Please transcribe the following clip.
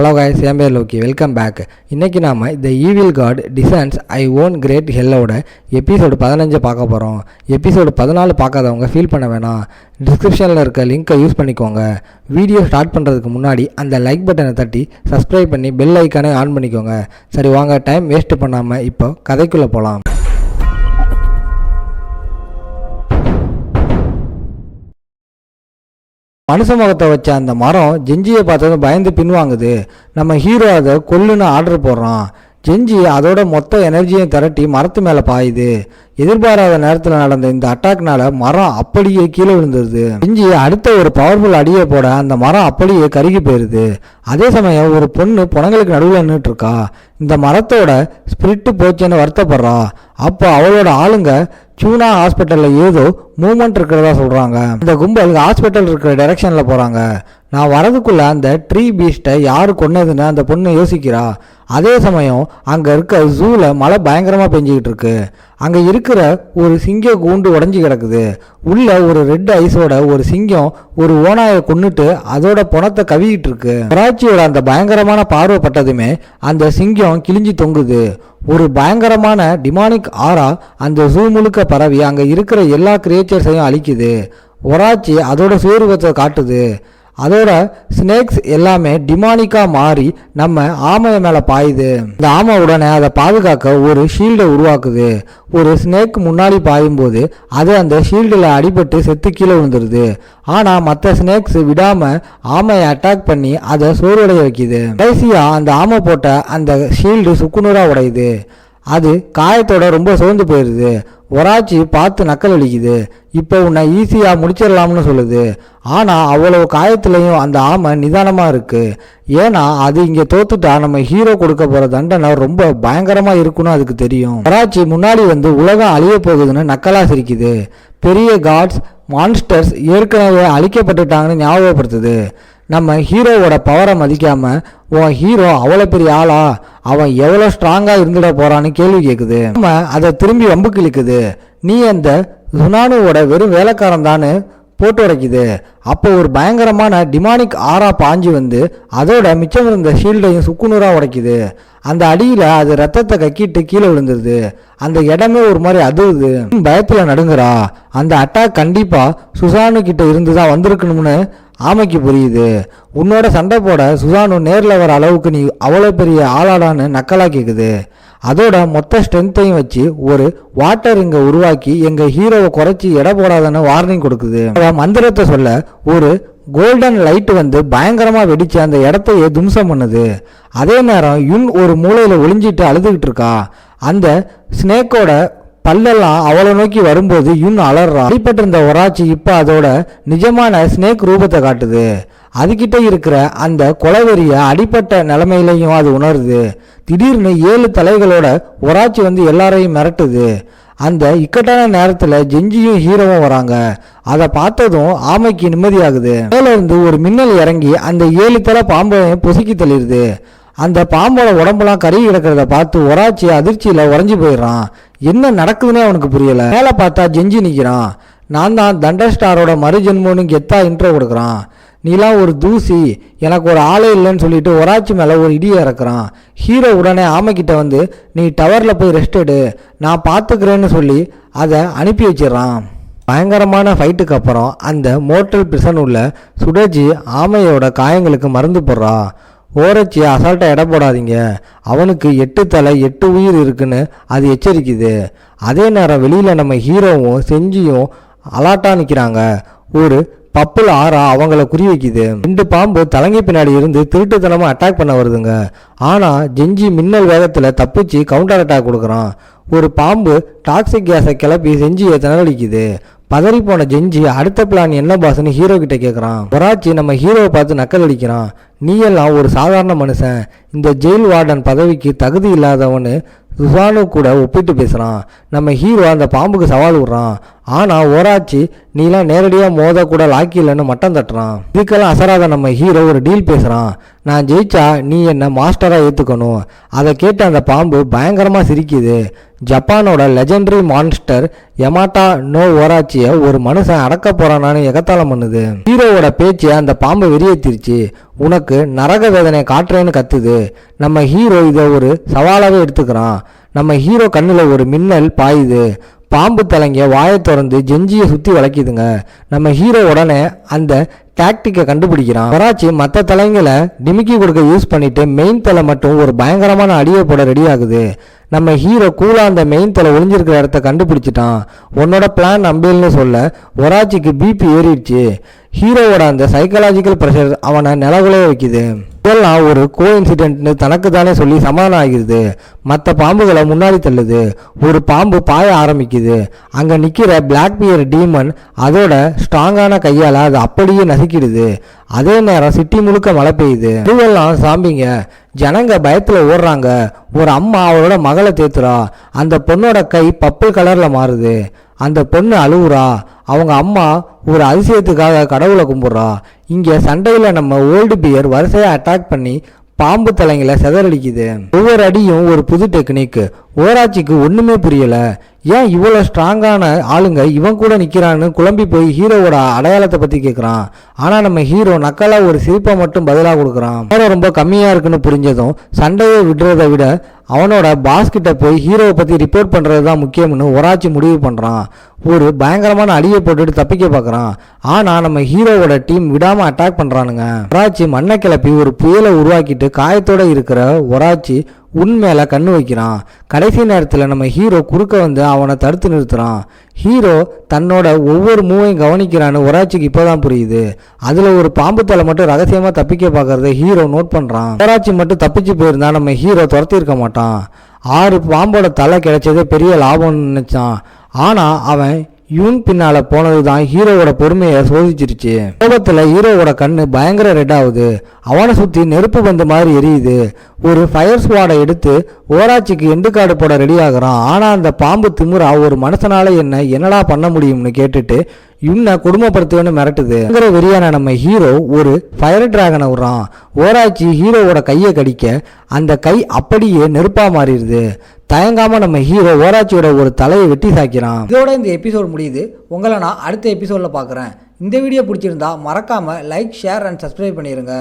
Hello guys, என் பேர் Loki. Welcome back. இன்றைக்கி நாம் the evil god designs I own great ஹெல்லோட எபிசோடு 15 பார்க்க போகிறோம். எபிசோடு 14 பார்க்காதவங்க ஃபீல் பண்ண வேணாம். டிஸ்கிரிப்ஷனில் இருக்க லிங்க்கை யூஸ் பண்ணிக்கோங்க. வீடியோ ஸ்டார்ட் பண்ணுறதுக்கு முன்னாடி அந்த லைக் பட்டனை தட்டி சப்ஸ்கிரைப் பண்ணி பெல் ஐக்கானே ஆன் பண்ணிக்கோங்க. சரி வாங்க, டைம் வேஸ்ட் பண்ணாமல் இப்போ கதைக்குள்ளே போகலாம். மனுஷ முகத்தை வச்ச அந்த மரம் ஜெஞ்சியை பார்த்ததும் பயந்து பின்வாங்குது. நம்ம ஹீரோ அதை கொல்லுன்னு ஆர்டர் போடுறான். ஜெஞ்சி அதோட மொத்த எனர்ஜியை திரட்டி மரத்து மேலே பாயுது. எதிர்பாராத நேரத்தில் நடந்த இந்த அட்டாக்னால மரம் அப்படியே கீழே விழுந்துருது. ஜெஞ்சி அடுத்த ஒரு பவர்ஃபுல் அடியை போட அந்த மரம் அப்படியே கருகி போயிருது. அதே சமயம் ஒரு பொண்ணு புனங்களுக்கு நடுவில் நின்றுட்டு இருக்கா. இந்த மரத்தோட ஸ்பிரிட்டு போச்சுன்னு வருத்தப்படுறா. அப்போ அவளோட ஆளுங்க சூனா ஹாஸ்பிட்டலில் ஏதோ மூமெண்ட் இருக்கிறதா சொல்கிறாங்க. இந்த கும்பல் ஹாஸ்பிட்டல் இருக்கிற டைரக்ஷனில் போகிறாங்க. நான் வரதுக்குள்ள அந்த ட்ரீ பீஸ்ட்டை யார் கொன்னதுன்னு அந்த பொண்ணு யோசிக்கிறா. அதே சமயம் அங்கே இருக்க ஜூவில் மழை பயங்கரமாக பெஞ்சிக்கிட்டு இருக்கு. அங்கே இருக்கிற ஒரு சிங்க கூண்டு உடஞ்சி கிடக்குது. உள்ள ஒரு ரெட் ஐஸோட ஒரு சிங்கம் ஒரு ஓனாயை கொன்னுட்டு அதோட பணத்தை கவிக்கிட்டு இருக்கு. கராச்சியோட அந்த பயங்கரமான பார்வை பட்டதுமே அந்த சிங்கம் கிழிஞ்சி தொங்குது. ஒரு பயங்கரமான டிமானிக் ஆரா அந்த ஜூ முழுக்க பரவி அங்கே இருக்கிற எல்லா கிரியேச்சர்ஸையும் அழிக்குது. ஒராச்சி அதோட சுயரூபத்தை காட்டுது. அதோட ஸ்னேக்ஸ் எல்லாமே டிமானிக்காக மாறி நம்ம ஆமையை மேலே பாயுது. இந்த ஆமை உடனே அதை பாதுகாக்க ஒரு ஷீல்டை உருவாக்குது. ஒரு ஸ்னேக் முன்னாடி பாயும்போது அது அந்த ஷீல்டில் அடிபட்டு செத்து கீழே விழுந்துருது. ஆனால் மற்ற ஸ்னேக்ஸ் விடாமல் ஆமையை அட்டாக் பண்ணி அதை சோர்வடைய வைக்குது. கடைசியாக அந்த ஆமை போட்ட அந்த ஷீல்டு சுக்குநூறாக உடையுது. அது காயத்தோட ரொம்ப சோர்ந்து போயிடுது. ஒராச்சி பார்த்து நக்கல் அடிக்குது. இப்போ உன்னை ஈஸியாக முடிச்சிடலாம்னு சொல்லுது. ஆனால் அவ்வளவு காயத்துலேயும் அந்த ஆமை நிதானமாக இருக்குது. ஏன்னா அது இங்கே தோத்துட்டா நம்ம ஹீரோ கொடுக்க போகிற தண்டனை ரொம்ப பயங்கரமாக இருக்குன்னு அதுக்கு தெரியும். ஒராச்சி முன்னாடி வந்து உலகம் அழிய போகுதுன்னு நக்கலாக சிரிக்குது. பெரிய காட்ஸ் மான்ஸ்டர்ஸ் ஏற்கனவே அழிக்கப்பட்டுட்டாங்கன்னு ஞாபகப்படுத்துது. நம்ம ஹீரோவோட பவரை மதிக்காமல் உன் ஹீரோ அவ்வளோ பெரிய ஆளா, அவன் எவ்வளோ ஸ்ட்ராங்காக இருந்துட போகிறான்னு கேள்வி கேட்குது. நம்ம அதை திரும்பி வம்புக்கு இழுக்குது. நீ அந்த சுனானுவோட வெறும் வேலைக்காரன் தானு போட்டு உடைக்குது. அப்போ ஒரு பயங்கரமான டிமானிக் ஆரா பாஞ்சு வந்து அதோட மிச்சம் இருந்த ஷீல்டையும் சுக்குநூறாக உடைக்குது. அந்த அடியில் அது ரத்தத்தை கக்கிட்டு கீழே விழுந்துருது. அந்த இடமே ஒரு மாதிரி அதுவுது. பயத்தில் நடுங்குறா. அந்த அட்டாக் கண்டிப்பாக சுசானு கிட்ட இருந்து தான் வந்திருக்கணும்னு ஆமைக்கு புரியுது. உன்னோட சண்டை போட சுசானு நேரில் வர அளவுக்கு நீ அவ்வளோ பெரிய ஆளாடான்னு நக்கலாக கேட்குது. அதோட மொத்த ஸ்ட்ரென்த்தையும் வச்சு ஒரு வாட்டர் இங்கே உருவாக்கி எங்கள் ஹீரோவை குறைச்சி எடை போடாதன்னு வார்னிங் கொடுக்குது. மந்திரத்தை சொல்ல ஒரு கோல்டன் லைட் வந்து பயங்கரமாக வெடித்து அந்த இடத்தையே தும்சம் பண்ணுது. அதே நேரம் யுன் ஒரு மூலையில் ஒளிஞ்சிட்டு அழுதுகிட்டு இருக்கா. அந்த ஸ்னேக்கோட பல்லெல்லாம் அவளை நோக்கி வரும்போது யுன் அலறா. அடிப்பட்டிருந்த ஒராச்சி இப்போ அதோட நிஜமான ஸ்னேக் ரூபத்தை காட்டுது. அதுகிட்ட இருக்கிற அந்த கொலவெறிய அடிப்பட்ட நிலைமையிலையும் அது உணருது. திடீர்னு 7 தலைகளோட ஒராச்சி வந்து எல்லாரையும் மிரட்டுது. அந்த இக்கட்டான நேரத்தில் ஜெஞ்சியும் ஹீரோவும் வராங்க. அதை பார்த்ததும் ஆமைக்கு நிம்மதியாகுது. மேல இருந்து ஒரு மின்னல் இறங்கி அந்த 7 தலை பாம்பையும் பொசுக்கி தள்ளிடுது. அந்த பாம்போட உடம்புலாம் கருகி கிடக்கிறத பார்த்து ஒராச்சி அதிர்ச்சியில் உறைஞ்சி போயிடுறான். என்ன நடக்குதுன்னே அவனுக்கு புரியல. மேலே பார்த்தா ஜெஞ்சி நிற்கிறான். நான் தான் தண்டர் ஸ்டாரோட மறுஜென்மோன்னு கெத்தா இன்ட்ரோ கொடுக்குறான். நீலாம் ஒரு தூசி, எனக்கு ஒரு ஆளே இல்லைன்னு சொல்லிட்டு ஒராச்சி மேலே ஒரு இடியை இறக்குறான். ஹீரோ உடனே ஆமைக்கிட்ட வந்து நீ டவரில் போய் ரெஸ்ட் எடு, நான் பார்த்துக்கிறேன்னு சொல்லி அதை அனுப்பி வச்சிடறான். பயங்கரமான ஃபைட்டுக்கு அப்புறம் அந்த மோட்டல் பிரிசன் உள்ள சுடஜி ஆமையோட காயங்களுக்கு மருந்து போடுறா. ஓரச்சி அசால்ட்டாக எடை போடாதீங்க, அவனுக்கு 8 தலை 8 உயிர் இருக்குன்னு அது எச்சரிக்குது. அதே நேரம் வெளியில் நம்ம ஹீரோவும் செஞ்சியும் அலாட்டாக நிற்கிறாங்க. ஒரு பப்புள் ஆரா அவங்கள குறி வைக்குது. 2 பாம்பு தலைங்கி பின்னாடி இருந்து திருட்டுத்தனமாக அட்டாக் பண்ண வருதுங்க. ஆனால் ஜெஞ்சி மின்னல் வேகத்தில் தப்பிச்சு கவுண்டர் அட்டாக் கொடுக்குறான். ஒரு பாம்பு டாக்ஸிக் கேஸை கிளப்பி செஞ்சியை திணறடிக்குது. பதறி போன ஜெஞ்சி அடுத்த பிளான் என்ன பாஸ்ன்னு ஹீரோ கிட்ட கேட்குறான். ஒராச்சி நம்ம ஹீரோவை பார்த்து நக்கல் அடிக்கிறான். நீ எல்லாம் ஒரு சாதாரண மனுஷன், இந்த ஜெயில் வார்டன் பதவிக்கு தகுதி இல்லாதவனு சுசானு கூட ஒப்பிட்டு பேசுகிறான். நம்ம ஹீரோ அந்த பாம்புக்கு சவால் விடுறான். ஆனால் ஓராச்சி நீலாம் நேரடியாக மோதக்கூட லாக்கி இல்லைன்னு மட்டம் தட்டுறான். இதுக்கெல்லாம் அசராத நம்ம ஹீரோ ஒரு டீல் பேசுகிறான். நான் ஜெயிச்சா நீ என்னை மாஸ்டராக ஏற்றுக்கணும். அதை கேட்டு அந்த பாம்பு பயங்கரமாக சிரிக்குது. ஜப்பானோட லெஜெண்டரி மான்ஸ்டர் யமாட்டா நோ ஓராச்சியை ஒரு மனுஷன் அடக்க போறானான்னு எகத்தாளம் பண்ணுது. ஹீரோவோட பேச்சு அந்த பாம்பை வெறியேற்றிருச்சு. உனக்கு நரக வேதனை காட்டுறேன்னு கத்துது. நம்ம ஹீரோ இதை ஒரு சவாலாவே எடுத்துக்கிறான். நம்ம ஹீரோ கண்ணுல ஒரு மின்னல் பாயுது. பாம்பு தலைங்க வாயை திறந்து ஜெஞ்சியை சுற்றி வளைக்குதுங்க. நம்ம ஹீரோ உடனே அந்த டாக்டிக்கை கண்டுபிடிக்கிறான். ஒராச்சி மற்ற தலைங்களை டிமிக்கி கொடுக்க யூஸ் பண்ணிட்டு மெயின் தலை மட்டும் ஒரு பயங்கரமான அடியை போட ரெடி ஆகுது. நம்ம ஹீரோ கூலா அந்த மெயின் தலை ஒளிஞ்சிருக்கிற இடத்த கண்டுபிடிச்சிட்டான். உன்னோட பிளான் நம்பேல்னு சொல்ல ஒராச்சிக்கு பிபி ஏறிடுச்சு. ஹீரோவோட அந்த சைக்கலாஜிக்கல் ப்ரெஷர் அவனை நிலகுலைய வைக்குது. இதெல்லாம் ஒரு கோஇன்சிடென்ட்னு தனக்கு தானே சொல்லி சமாதானம் ஆகிடுது. மற்ற பாம்புகளை முன்னாடி தள்ளுது. ஒரு பாம்பு பாய ஆரம்பிக்குது. அங்கே நிற்கிற பிளாக் பியர் டீமன் அதோட ஸ்ட்ராங்கான கையால் அது அப்படியே நசுக்கிடுது. அதே நேரம் சிட்டி முழுக்க மழை பெய்யுது. இதுவெல்லாம் சாம்பிங்க. ஜனங்க பயத்தில் ஓடுறாங்க. ஒரு அம்மா அவளோட மகளை தேத்துறா. அந்த பொண்ணோட கை பர்பிள் கலரில் மாறுது. அந்த பொண்ணு அழுவுறா. அவங்க அம்மா ஒரு அதிசயத்துக்காக கடவுளை கும்பிட்றா. இங்கே சண்டையில் நம்ம ஓல்டு பியர் வரிசையாக அட்டாக் பண்ணி பாம்பு தலைங்களை செதறடிக்குது. ஒவ்வொரு அடியும் ஒரு புது டெக்னிக். ஓராச்சிக்கு ஒன்றுமே புரியல. ஏன் இவ்வளோ ஸ்ட்ராங்கான ஆளுங்க இவன் கூட நிற்கிறான்னு குழம்பி போய் ஹீரோவோட அடையாளத்தை பற்றி கேட்குறான். ஆனால் நம்ம ஹீரோ நக்கலாக ஒரு சிரிப்பை மட்டும் பதிலாக கொடுக்குறான். நேரம் ரொம்ப கம்மியாக இருக்குன்னு புரிஞ்சதும் சண்டையை விடுறதை விட அவனோட பாஸ்கிட்ட போய் ஹீரோவை பற்றி ரிப்போர்ட் பண்ணுறது தான் முக்கியம்னு ஒராச்சி முடிவு பண்ணுறான். ஒரு பயங்கரமான அடியை போட்டுட்டு தப்பிக்க பார்க்குறான். ஆனால் நம்ம ஹீரோவோட டீம் விடாமல் அட்டாக் பண்ணுறானுங்க. ஒராச்சி மண்ணை கிளப்பி ஒரு புயலை உருவாக்கிட்டு காயத்தோடு இருக்கிற ஒராச்சி உண்மையில கண்ணு வைக்கிறான். கடைசி நேரத்தில் நம்ம ஹீரோ குறுக்க வந்து அவனை தடுத்து நிறுத்துறான். ஹீரோ தன்னோட ஒவ்வொரு மூவையும் கவனிக்கிறான்னு ஒராச்சிக்கு இப்போதான் புரியுது. அதில் ஒரு பாம்பு தலை மட்டும் ரகசியமாக தப்பிக்க பார்க்கறத ஹீரோ நோட் பண்ணுறான். ஒராச்சி மட்டும் தப்பிச்சு போயிருந்தா நம்ம ஹீரோ துரத்தி இருக்க மாட்டான். 6 பாம்போட தலை கிடைச்சதே பெரிய லாபம்னு நினைச்சான். ஆனால் அவன் யூன் பின்னால போனது தான் ஹீரோவோட பொறுமையை சோதிச்சிருச்சு. கோபத்தில் ஹீரோவோட கண்ணு பயங்கர ரெட் ஆகுது. அவனை சுற்றி நெருப்பு பந்து மாதிரி எரியுது. ஒரு ஃபயர் ஸ்குவாடை எடுத்து ஓராச்சிக்கு எண்டு கார்டு போட ரெடி ஆகுறான். ஆனால் அந்த பாம்பு திமுறா ஒரு மனுஷனால என்னடா பண்ண முடியும்னு கேட்டுட்டு யுன்னை குடும்பப்படுத்துவேன்னு மிரட்டுது. வெறியான நம்ம ஹீரோ ஒரு ஃபயர் டிராகனை விடுறான். ஓராச்சி ஹீரோவோட கையை கடிக்க அந்த கை அப்படியே நெருப்பா மாறிடுது. தயங்காம நம்ம ஹீரோ ஓராச்சியோட ஒரு தலையை வெட்டி சாய்க்கிறான். இதோட இந்த எபிசோட் முடியுது. உங்களை நான் அடுத்த எபிசோட்ல பார்க்குறேன். இந்த வீடியோ பிடிச்சிருந்தா மறக்காம லைக், ஷேர் அண்ட் சப்ஸ்கிரைப் பண்ணிடுங்க.